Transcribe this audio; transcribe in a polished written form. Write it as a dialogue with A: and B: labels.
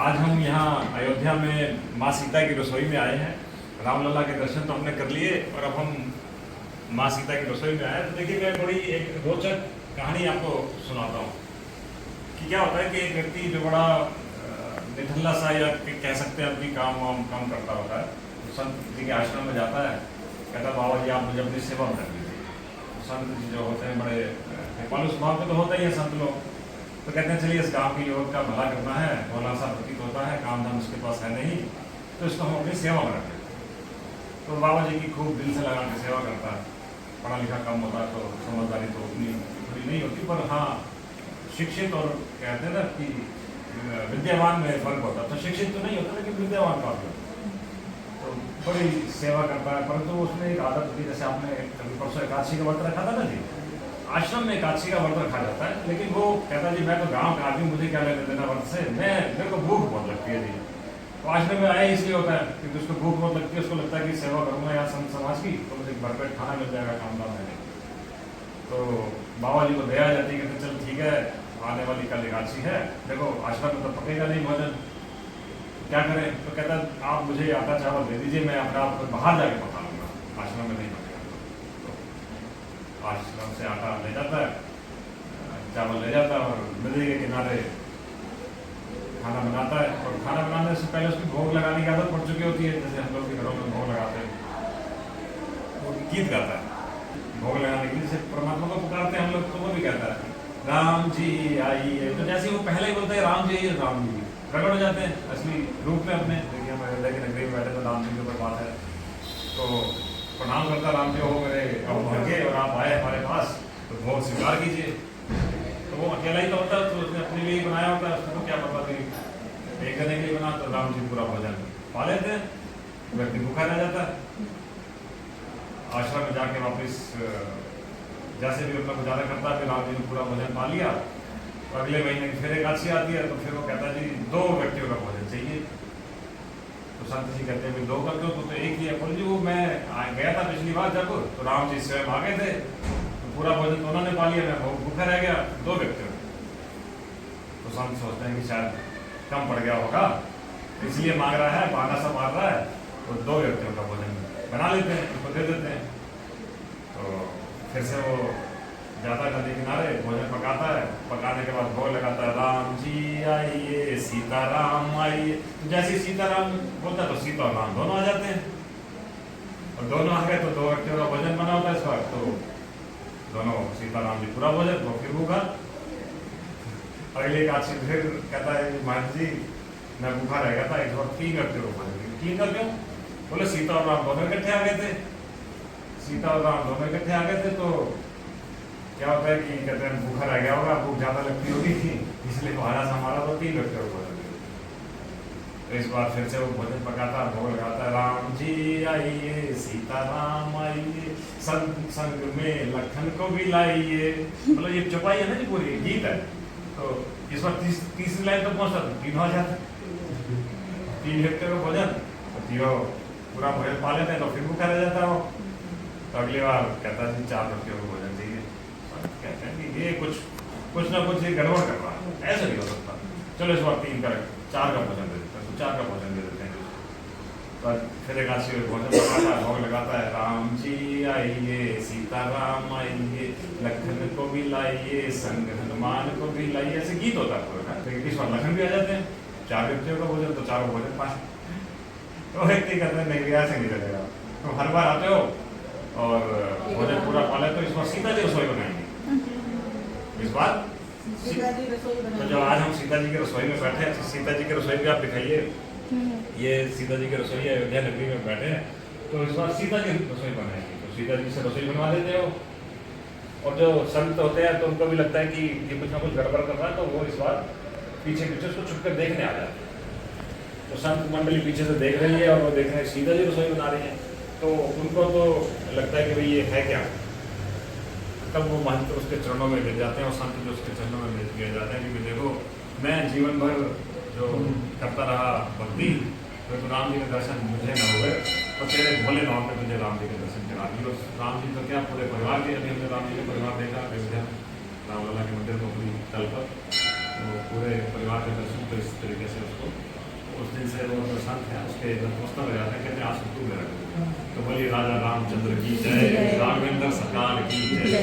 A: आज हम यहाँ अयोध्या में माँ सीता की रसोई में आए हैं। रामलला के दर्शन तो हमने कर लिए और अब हम माँ सीता की रसोई में आए। तो देखिए, मैं बड़ी एक रोचक कहानी आपको सुनाता हूँ कि क्या होता है कि एक व्यक्ति जो बड़ा निठल्ला सा या कह सकते हैं अपनी काम वाम कम करता होता है, तो संत जी के आश्रम में जाता है। कहता है, बाबा जी आप मुझे अपनी सेवा में रख लीजिए। संत जी जो होते हैं बड़े कृपालु स्वभाव के तो होते ही हैं संत लोग, तो कहते हैं चलिए इस गाँव के युवक का भला करना है, भोला सा प्रतीत होता है, काम धाम उसके पास है नहीं, तो इसको हम अपनी सेवा में रखें। तो बाबा जी की खूब दिल से लगा के सेवा करता है। पढ़ा लिखा कम होता है तो समझदारी तो उतनी थोड़ी नहीं होती, पर हाँ शिक्षित और कहते हैं ना कि विद्यावान में फर्क होता है। तो शिक्षित तो नहीं होता लेकिन विद्यावान काफी होता है। तो बड़ी सेवा करता है, परंतु उसमें एक आदत होती है, जैसे आपने कभी परसों एकादशी का व्रत रखा था ना जी, आश्रम में एकादशी का व्रत रखा जाता है, लेकिन वो कहता है जी मैं तो गांव का आदमी, मुझे क्या लेना देना व्रत से, मेरे को भूख बहुत लगती है जी। तो आश्रम में आया इसलिए होता है क्योंकि उसको भूख बहुत लगती है, उसको लगता है कि सेवा करूँगा यहाँ संत समाज की तो मुझे भरपेट खाना मिल जाएगा काम धाम में। तो बाबा जी को दया जाती है कि चल ठीक है, आने वाली कल एकादशी है, देखो आश्रम में तो पकेगा नहीं भोजन, क्या करें। तो कहता है आप मुझे आटा चावल दे दीजिए, मैं अपने आप को बाहर जाके पका लूँगा, आश्रम में नहीं पकेगा। तो आश्रम से आटा ले जाता है, चावल ले जाता है और नदी के किनारे खाना बनाता है। और खाना बनाने से पहले उसकी भोग लगाने की आदत पड़ चुकी होती है, जैसे हम लोग के घरों में भोग लगाते हैं, वो गीत गाता है भोग लगाने के लिए, जैसे परमात्मा को पुकारते हैं हम लोग, तो वो भी कहता है राम जी आइए। तो जैसे वो पहले ही बोलते हैं राम जी आइए, राम जी प्रकट हो जाते हैं असली रूप में अपने। देखिए हम अयोध्या की नगरी में बैठे तो राम जी के ऊपर बात है, तो प्रणाम करता राम जी, हो मेरे अब भाग्य और आप आए हमारे पास, तो भोग स्वीकार कीजिए। तो वो अकेला ही तो होता है, तो उसने अपने लिए बनाया होता है, उसको क्या पता थी एक जने के लिए बना, तो राम जी पूरा भोजन पा लेते हैं, व्यक्ति भूखा रह जाता है। आश्रम में जाके वापस जैसे भी अपना गुजारा करता है, फिर राम जी ने पूरा भोजन पा लिया। तो अगले महीने फिर एकादशी आती है, तो फिर वो कहता है जी 2 व्यक्तियों का भोजन चाहिए। तो संत जी कहते हैं 2 कर दो, तो एक ही है। बोले जी वो मैं गया था पिछली बार जब, तो राम जी स्वयं आ गए थे, तो पूरा भोजन तो उन्होंने पा लिया, मैं भूखा रह गया 2 व्यक्तियों। तो संत सोचते हैं कि शायद कम पड़ गया होगा, इसलिए मांग रहा है, बहाना सा मार रहा है, तो 2 व्यक्तियों का भोजन बना लेते हैं, उनको दे देते हैं। तो फिर से वो जाता है नदी किनारे, भोजन पकाता है, पकाने के बाद भोग लगाता है, राम जी आइए सीताराम आइए। तो जैसे सीताराम बोलता है तो सीता और राम दोनों आ जाते हैं, और दोनों आ गए तो 2 व्यक्तियों का भोजन बना होता है इस बार। तो दोनों सीताराम जी पूरा भोजन, तो फिर भूखा। अगले एकादशी फिर कहता है महाराज जी मैं भूखा रह गया था, इस बार 3 व्यक्तियों को भोजन। 3 का क्यों? बोले सीता और राम दोनों इकट्ठे आ गए थे, सीता और राम दोनों इकट्ठे आ गए थे, तो क्या होता है कि कहते हैं भूखा रह गया होगा, भूख ज़्यादा लगती होगी इसलिए बहाना सा हमारा तो 3 व्यक्तियों को भोजन। तो इस बार फिर से वो भोजन पकाता, भोग लगाता है, राम जी आइए सीताराम आइए, संग संग में लखन को भी लाइए। मतलब ये चौपाई है ना जी, पूरी गीत है। तो इस बार तीसरी लाइन तो पहुंचता, 3 हो जाता, 3 व्यक्तियों का भोजन, तो तीनों पूरा भोजन पा लेते हैं, तो फिर भूखा रह जाता है वो। तो अगली बार कहता है 4 व्यक्तियों को भोजन चाहिए। कहते हैं कि ये कुछ ना कुछ ये गड़बड़ कर रहा है, ऐसा नहीं हो सकता, चलो इस बार 3 का 4 का भोजन दे देते हैं, तो 4 का भोजन दे देते हैं। तो फिर एकादशी भोजन पकाता है, भोग लगाता है, राम जी आइए सीताराम आइए, लखन को भी लाइए संग हनुमान को भी लाइए, ऐसे गीत होता है पूरा। लेकिन इस बार लखन भी आ जाते हैं, 4 व्यक्तियों का भोजन, तो 4 भोजन पाए। तो व्यक्ति कहते हैं नहीं ऐसे नहीं चलेगा, तो हर बार आते हो और भोजन पूरा पा लेते हो, इस बार सीता जी रसोई बनाएंगे। इस बार तो जब आज हम सीता जी की रसोई में बैठे हैं, सीता जी की रसोई भी आप दिखाइए, ये सीता जी की रसोई है, अयोध्या नगरी में बैठे हैं, तो इस बार सीता जी रसोई बनाएंगे। तो सीता जी से रसोई बनवा देते हो, और जो संत होते हैं तो उनको भी लगता है कि ये कुछ ना कुछ गड़बड़ कर रहा है, तो वो इस बार पीछे पीछे उसको छुप कर देखने आ जाते हैं। तो संत मंडली पीछे से देख रही है और वो देख रहे हैं सीता जी रसोई बना रही है, तो उनको तो लगता है कि भाई ये है क्या। तब वो महंत उसके चरणों में गिर जाते हैं, और संत जो उसके चरणों में गिर जाते हैं कि देखो मैं जीवन भर जो करता रहा भक्ति, तो राम जी के दर्शन मुझे न हुए, तो तेरे भोले नाम पे मुझे राम जी के दर्शन करा दिए। राम जी तो क्या पूरे परिवार के, अभी हमने राम जी का परिवार देखा अयोध्या रामलला के मंदिर को पूरी तल पर, तो पूरे परिवार के दर्शन तो इस तरीके से उसको उस दिन से वो जो संत है उसके नतमस्तक हो जाते हैं, कहते हैं आज से तू मेरा गुरु। तो बोलिए राजा रामचंद्र की जय, राघवेंद्र सरकार की जय।